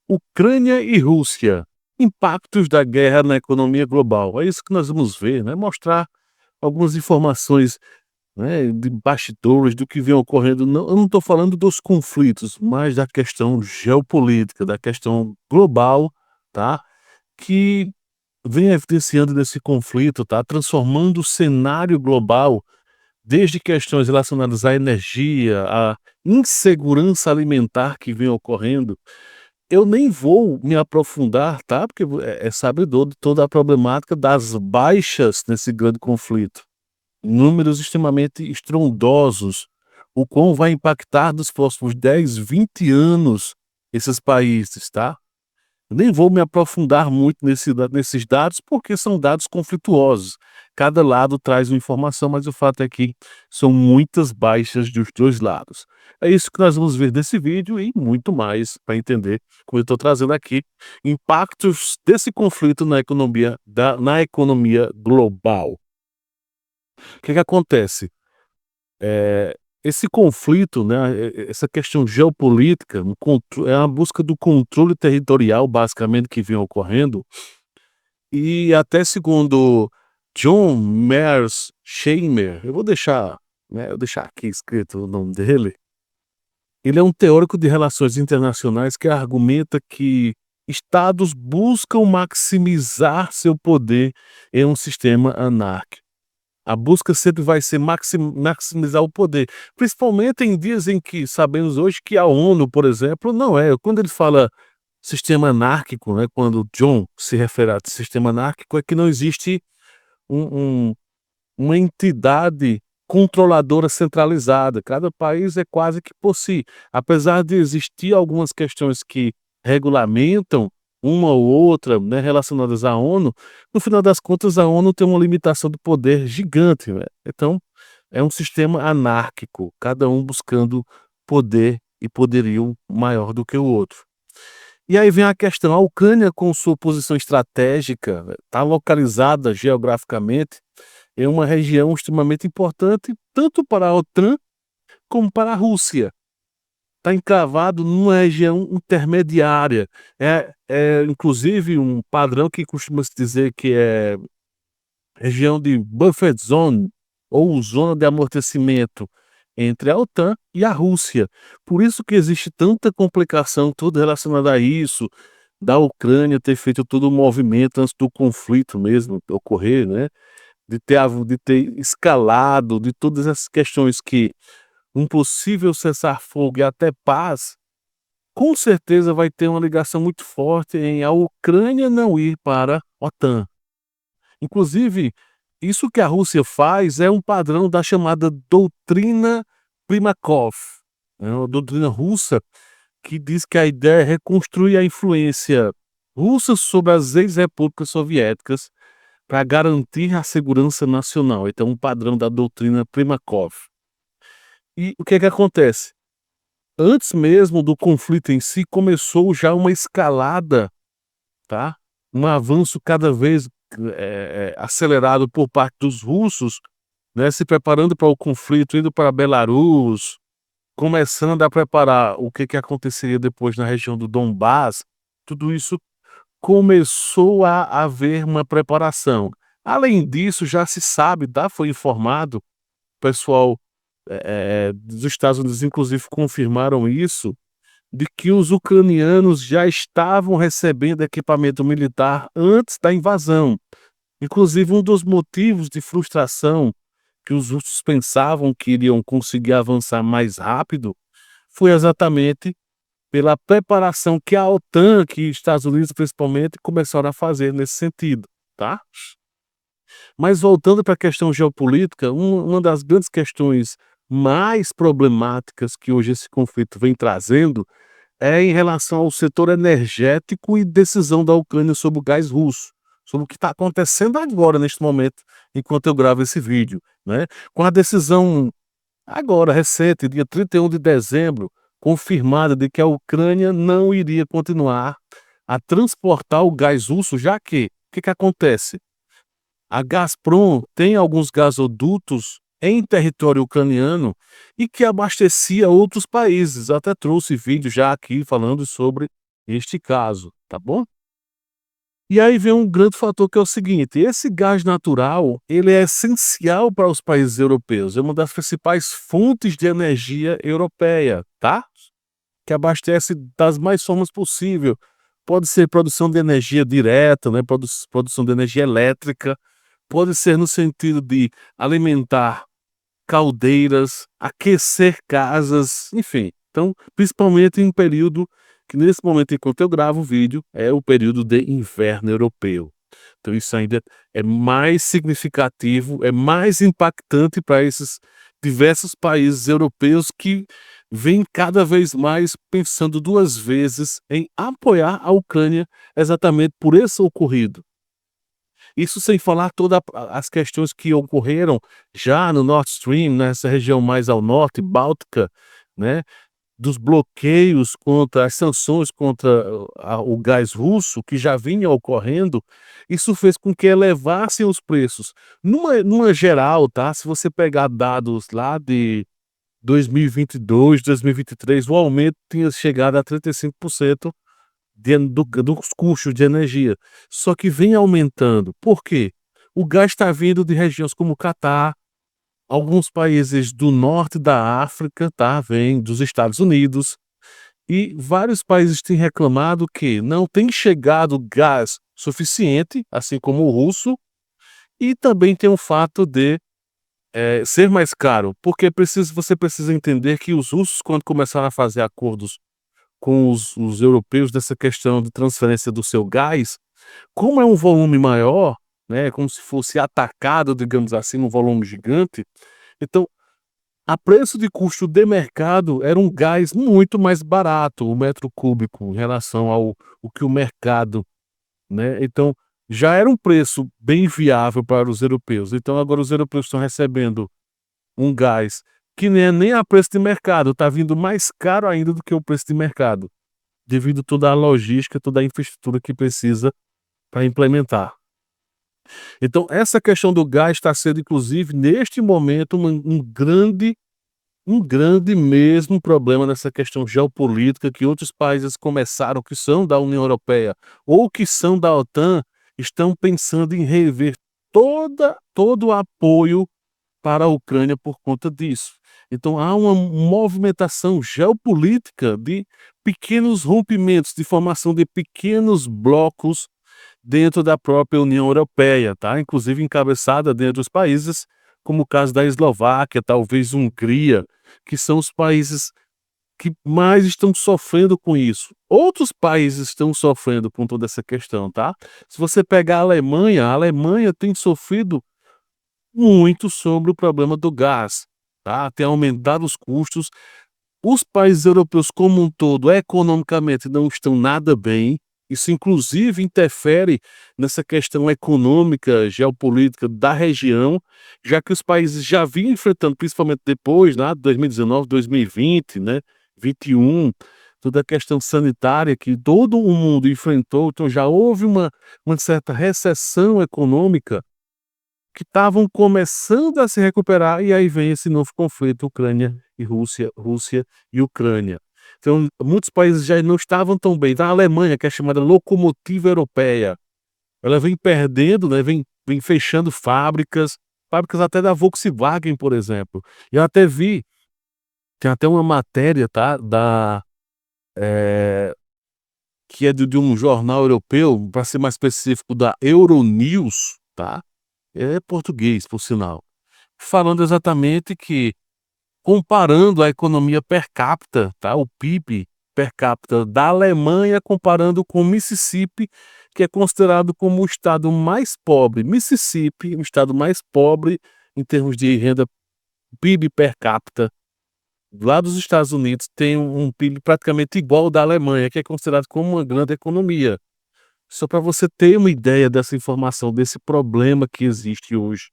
Ucrânia e Rússia, impactos da guerra na economia global. É isso que nós vamos ver, né, mostrar algumas informações, né, de bastidores do que vem ocorrendo. Não, eu não estou falando dos conflitos, mas da questão geopolítica, da questão global, tá, que vem evidenciando nesse conflito, tá, transformando o cenário global, desde questões relacionadas à energia, à insegurança alimentar que vem ocorrendo. Eu nem vou me aprofundar, tá, porque é sabedor de toda a problemática das baixas nesse grande conflito. Números extremamente estrondosos, o quão vai impactar nos próximos 10, 20 anos esses países, tá. Eu nem vou me aprofundar muito nesses dados, porque são dados conflituosos. Cada lado traz uma informação, mas o fato é que são muitas baixas dos 2 lados. É isso que nós vamos ver nesse vídeo e muito mais para entender, como eu estou trazendo aqui, impactos desse conflito na economia global. O que acontece? Esse conflito, né, essa questão geopolítica, é a busca do controle territorial, basicamente, que vem ocorrendo, e até segundo John Mearsheimer, eu vou deixar aqui escrito o nome dele. Ele é um teórico de relações internacionais que argumenta que estados buscam maximizar seu poder em um sistema anárquico. A busca sempre vai ser maximizar o poder, principalmente em dias em que sabemos hoje que a ONU, por exemplo, não é. Quando ele fala sistema anárquico, né, quando John se refere a sistema anárquico, é que não existe um uma entidade controladora centralizada. Cada país é quase que por si. Apesar de existir algumas questões que regulamentam uma ou outra, né, relacionadas à ONU, no final das contas a ONU tem uma limitação de poder gigante, né. Então, é um sistema anárquico, cada um buscando poder e poderio maior do que o outro. E aí vem a questão, a Ucrânia com sua posição estratégica, está localizada geograficamente em uma região extremamente importante, tanto para a OTAN como para a Rússia. Está encravado numa região intermediária. É inclusive um padrão que costuma se dizer que é região de buffer zone, ou zona de amortecimento entre a OTAN e a Rússia. Por isso que existe tanta complicação toda relacionada a isso, da Ucrânia ter feito todo o movimento antes do conflito mesmo ocorrer, né, de ter escalado, de todas essas questões que um possível cessar-fogo e até paz, com certeza vai ter uma ligação muito forte em a Ucrânia não ir para a OTAN. Inclusive, isso que a Rússia faz é um padrão da chamada doutrina Primakov, é uma doutrina russa que diz que a ideia é reconstruir a influência russa sobre as ex-repúblicas soviéticas para garantir a segurança nacional. Então, um padrão da doutrina Primakov. E o que acontece? Antes mesmo do conflito em si, começou já uma escalada, tá? Um avanço cada vez acelerado por parte dos russos, né, se preparando para o conflito, indo para Belarus, começando a preparar o que aconteceria depois na região do Donbás. Tudo isso começou a haver uma preparação. Além disso, já se sabe, tá, foi informado, o pessoal, dos Estados Unidos inclusive confirmaram isso, de que os ucranianos já estavam recebendo equipamento militar antes da invasão. Inclusive um dos motivos de frustração que os russos pensavam que iriam conseguir avançar mais rápido, foi exatamente pela preparação que a OTAN, que os Estados Unidos principalmente, começaram a fazer nesse sentido, tá. Mas voltando para a questão geopolítica, uma das grandes questões mais problemáticas que hoje esse conflito vem trazendo, é em relação ao setor energético e decisão da Ucrânia sobre o gás russo, sobre o que está acontecendo agora neste momento, enquanto eu gravo esse vídeo, né. Com a decisão agora recente, dia 31 de dezembro, confirmada de que a Ucrânia não iria continuar a transportar o gás russo, já que, o que acontece? A Gazprom tem alguns gasodutos em território ucraniano e que abastecia outros países. Até trouxe vídeo já aqui falando sobre este caso, tá bom? E aí vem um grande fator que é o seguinte: esse gás natural, ele é essencial para os países europeus, é uma das principais fontes de energia europeia, tá? Que abastece das mais formas possível. Pode ser produção de energia direta, né, produção de energia elétrica, pode ser no sentido de alimentar caldeiras, aquecer casas, enfim. Então, principalmente em um período que nesse momento enquanto eu gravo o vídeo, é o período de inverno europeu. Então isso ainda é mais significativo, é mais impactante para esses diversos países europeus que vêm cada vez mais pensando 2 vezes em apoiar a Ucrânia exatamente por esse ocorrido. Isso sem falar todas as questões que ocorreram já no Nord Stream, nessa região mais ao norte, báltica, né, dos bloqueios contra as sanções contra o gás russo, que já vinha ocorrendo, isso fez com que elevassem os preços. Numa geral, tá, se você pegar dados lá de 2022, 2023, o aumento tinha chegado a 35% dos custos de energia. Só que vem aumentando. Por quê? O gás está vindo de regiões como o Catar, alguns países do norte da África, tá? Vem dos Estados Unidos. E vários países têm reclamado que não tem chegado gás suficiente, assim como o russo, e também tem o fato de ser mais caro, porque você precisa entender que os russos, quando começaram a fazer acordos com os europeus dessa questão de transferência do seu gás, como é um volume maior, né, como se fosse atacado, digamos assim, num volume gigante, então, a preço de custo de mercado, era um gás muito mais barato, o metro cúbico, em relação ao o que o mercado, né, então, já era um preço bem viável para os europeus. Então agora os europeus estão recebendo um gás que nem a preço de mercado, está vindo mais caro ainda do que o preço de mercado, devido toda a logística, toda a infraestrutura que precisa para implementar. Então essa questão do gás está sendo inclusive neste momento um grande mesmo problema nessa questão geopolítica que outros países começaram, que são da União Europeia ou que são da OTAN, estão pensando em rever todo o apoio para a Ucrânia por conta disso. Então há uma movimentação geopolítica de pequenos rompimentos, de formação de pequenos blocos dentro da própria União Europeia, tá? Inclusive encabeçada dentro dos países, como o caso da Eslováquia, talvez Hungria, que são os países que mais estão sofrendo com isso. Outros países estão sofrendo com toda essa questão, tá? Se você pegar a Alemanha tem sofrido muito sobre o problema do gás, tá? Tem aumentado os custos. Os países europeus como um todo, economicamente, não estão nada bem. Isso inclusive interfere nessa questão econômica, geopolítica da região, já que os países já vinham enfrentando, principalmente depois, né, 2019, 2020, né, 21, toda a questão sanitária que todo o mundo enfrentou, então já houve uma certa recessão econômica que estavam começando a se recuperar, e aí vem esse novo conflito Ucrânia e Rússia, Rússia e Ucrânia. Então, muitos países já não estavam tão bem. Então, a Alemanha, que é chamada locomotiva europeia, ela vem perdendo, né, vem fechando fábricas, fábricas até da Volkswagen, por exemplo. Eu até vi, tem até uma matéria, tá, eh, que é de um jornal europeu, para ser mais específico, da Euronews, tá? É português, por sinal. Falando exatamente que, comparando a economia per capita, tá, o PIB per capita da Alemanha, comparando com Mississippi, que é considerado como o estado mais pobre. Mississippi, o estado mais pobre em termos de renda, PIB per capita, lá dos Estados Unidos, tem um PIB praticamente igual ao da Alemanha, que é considerado como uma grande economia. Só para você ter uma ideia dessa informação, desse problema que existe hoje.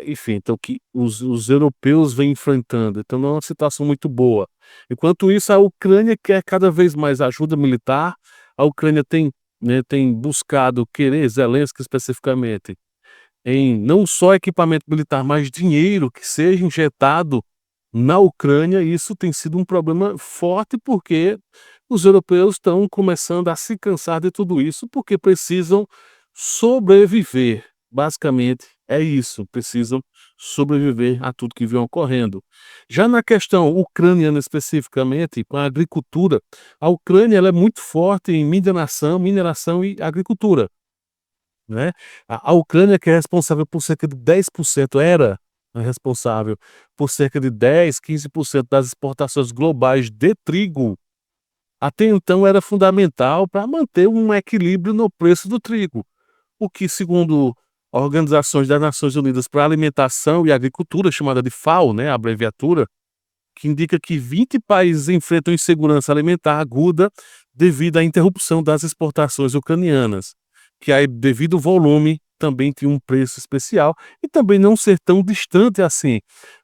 Enfim, então que os europeus vêm enfrentando, então não é uma situação muito boa. Enquanto isso, a Ucrânia quer cada vez mais ajuda militar, a Ucrânia tem, né, tem buscado querer, Zelensky especificamente, em não só equipamento militar, mas dinheiro que seja injetado na Ucrânia. Isso tem sido um problema forte, porque Os europeus estão começando a se cansar de tudo isso, porque precisam sobreviver. Basicamente é isso, precisam sobreviver a tudo que vem ocorrendo. Já na questão ucraniana especificamente, com a agricultura, a Ucrânia ela é muito forte em mineração e agricultura, né. A Ucrânia que é responsável por cerca de 10%, era responsável por cerca de 10, 15% das exportações globais de trigo. Até então era fundamental para manter um equilíbrio no preço do trigo, o que segundo organizações das Nações Unidas para a Alimentação e Agricultura, chamada de FAO, né, a abreviatura, que indica que 20 países enfrentam insegurança alimentar aguda devido à interrupção das exportações ucranianas, que aí devido ao volume também tem um preço especial e também não ser tão distante assim.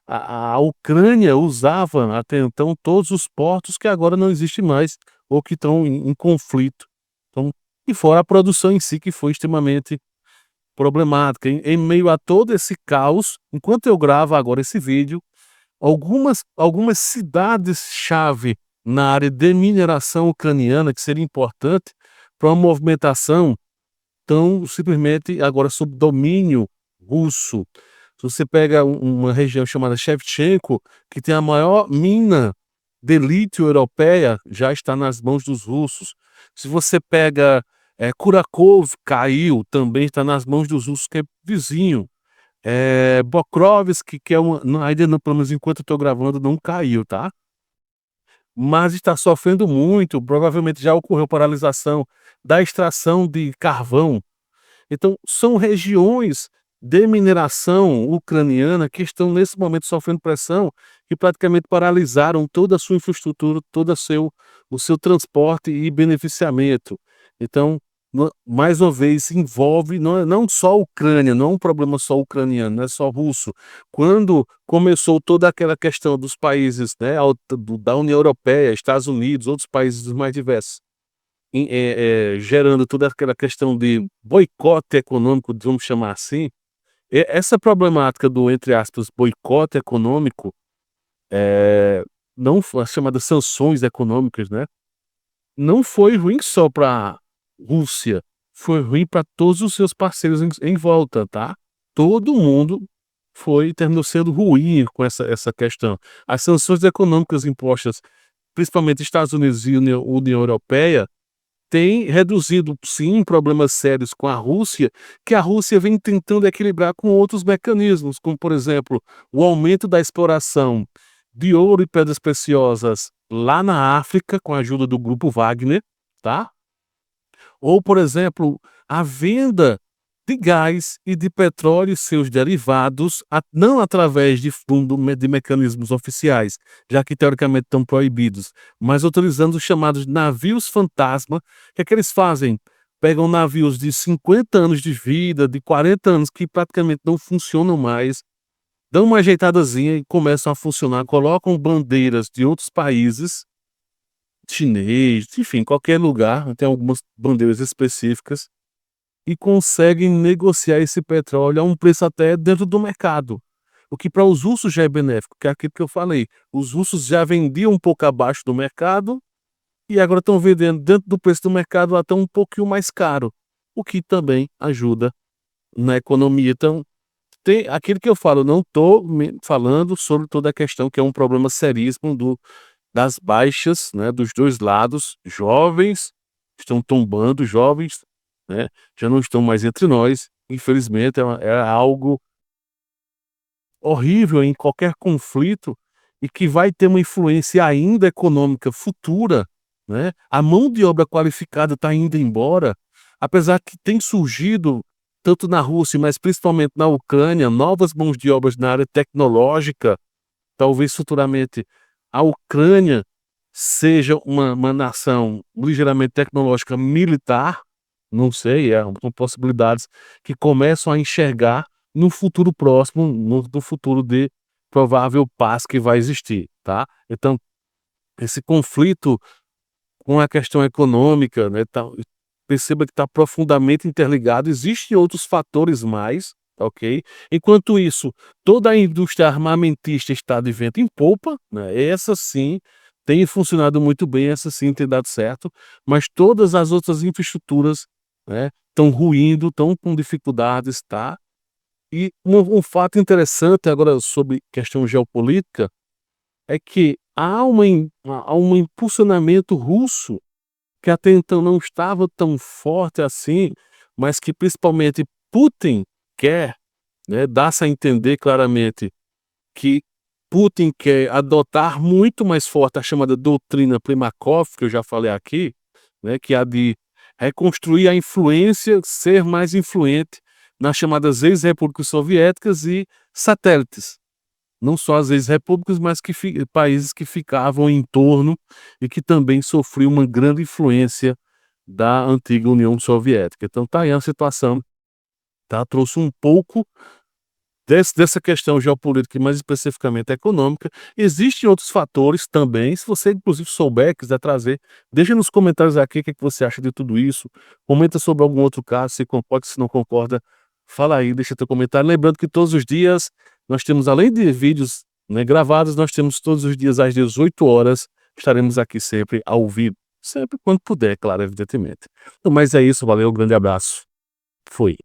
A Ucrânia usava até então todos os portos que agora não existem mais ou que estão em conflito. Então, e fora a produção em si que foi extremamente problemática. Em meio a todo esse caos, enquanto eu gravo agora esse vídeo, algumas cidades-chave na área de mineração ucraniana, que seria importante para uma movimentação, estão simplesmente agora sob domínio russo. Se você pega uma região chamada Shevchenko, que tem a maior mina de lítio europeia, já está nas mãos dos russos. Se você pega, Kurakov, caiu, também está nas mãos dos russos, que é vizinho. Pokrovsk, que é ainda não, pelo menos enquanto eu estou gravando, não caiu, tá. Mas está sofrendo muito, provavelmente já ocorreu paralisação da extração de carvão. Então, são regiões de mineração ucraniana que estão nesse momento sofrendo pressão, que praticamente paralisaram toda a sua infraestrutura, todo o seu transporte e beneficiamento. Então, mais uma vez, envolve não só a Ucrânia, não é um problema só ucraniano, não é só russo. Quando começou toda aquela questão dos países, né, da União Europeia, Estados Unidos, outros países mais diversos, gerando toda aquela questão de boicote econômico, vamos chamar assim, essa problemática do, entre aspas, "boicote econômico", eh, não fo as chamadas sanções econômicas, né, não foi ruim só pra Rússia, foi ruim para todos os seus parceiros em volta, tá. Todo mundo terminou sendo ruim com essa questão. As sanções econômicas impostas, principalmente Estados Unidos e União Europeia, tem reduzido sim problemas sérios com a Rússia, que a Rússia vem tentando equilibrar com outros mecanismos, como por exemplo, o aumento da exploração de ouro e pedras preciosas lá na África, com a ajuda do grupo Wagner, tá? Ou, por exemplo, a venda de gás e de petróleo e seus derivados, não através de mecanismos oficiais, já que teoricamente estão proibidos, mas utilizando os chamados navios fantasma. O que é que eles fazem? Pegam navios de 50 anos de vida, de 40 anos, que praticamente não funcionam mais, dão uma ajeitadazinha e começam a funcionar, colocam bandeiras de outros países, chinês, enfim, qualquer lugar, tem algumas bandeiras específicas, e conseguem negociar esse petróleo a um preço até dentro do mercado, o que para os russos já é benéfico, que é aquilo que eu falei, os russos já vendiam um pouco abaixo do mercado, e agora estão vendendo dentro do preço do mercado até um pouquinho mais caro, o que também ajuda na economia. Então, tem aquilo que eu falo, não estou falando sobre toda a questão que é um problema seríssimo das baixas, né, dos 2 lados, jovens estão tombando, jovens, né, já não estão mais entre nós, infelizmente é algo horrível em qualquer conflito e que vai ter uma influência ainda econômica futura, né. A mão de obra qualificada está indo embora, apesar que tem surgido, tanto na Rússia, mas principalmente na Ucrânia, novas mãos de obras na área tecnológica. Talvez futuramente a Ucrânia seja uma nação ligeiramente tecnológica militar, não sei, são possibilidades que começam a enxergar no futuro próximo, no futuro de provável paz que vai existir, tá. Então, esse conflito com a questão econômica, né, perceba que está profundamente interligado, existem outros fatores mais, ok? Enquanto isso, toda a indústria armamentista está de vento em popa, né, essa sim tem funcionado muito bem, essa sim tem dado certo, mas todas as outras infraestruturas, né, estão ruindo, estão com dificuldades, tá. E um fato interessante agora sobre questão geopolítica, é que há um impulsionamento russo, que até então não estava tão forte assim, mas que principalmente Putin quer, né, dá-se a entender claramente que Putin quer adotar muito mais forte a chamada doutrina Primakov, que eu já falei aqui, né, que é a de reconstruir a influência, ser mais influente nas chamadas ex-repúblicas soviéticas e satélites. Não só as ex-repúblicas, mas que países que ficavam em torno e que também sofriam uma grande influência da antiga União Soviética. Então tá aí a situação, tá, trouxe um pouco dessa questão geopolítica e mais especificamente econômica. Existem outros fatores também, se você inclusive souber, quiser trazer, deixa nos comentários aqui o que é que você acha de tudo isso, comenta sobre algum outro caso, se concorda, se não concorda, fala aí, deixa teu comentário. Lembrando que todos os dias nós temos, além de vídeos, né, gravados, nós temos todos os dias às 18 horas, estaremos aqui sempre ao vivo, sempre quando puder, claro, evidentemente. Então, mas é isso, valeu, um grande abraço, fui.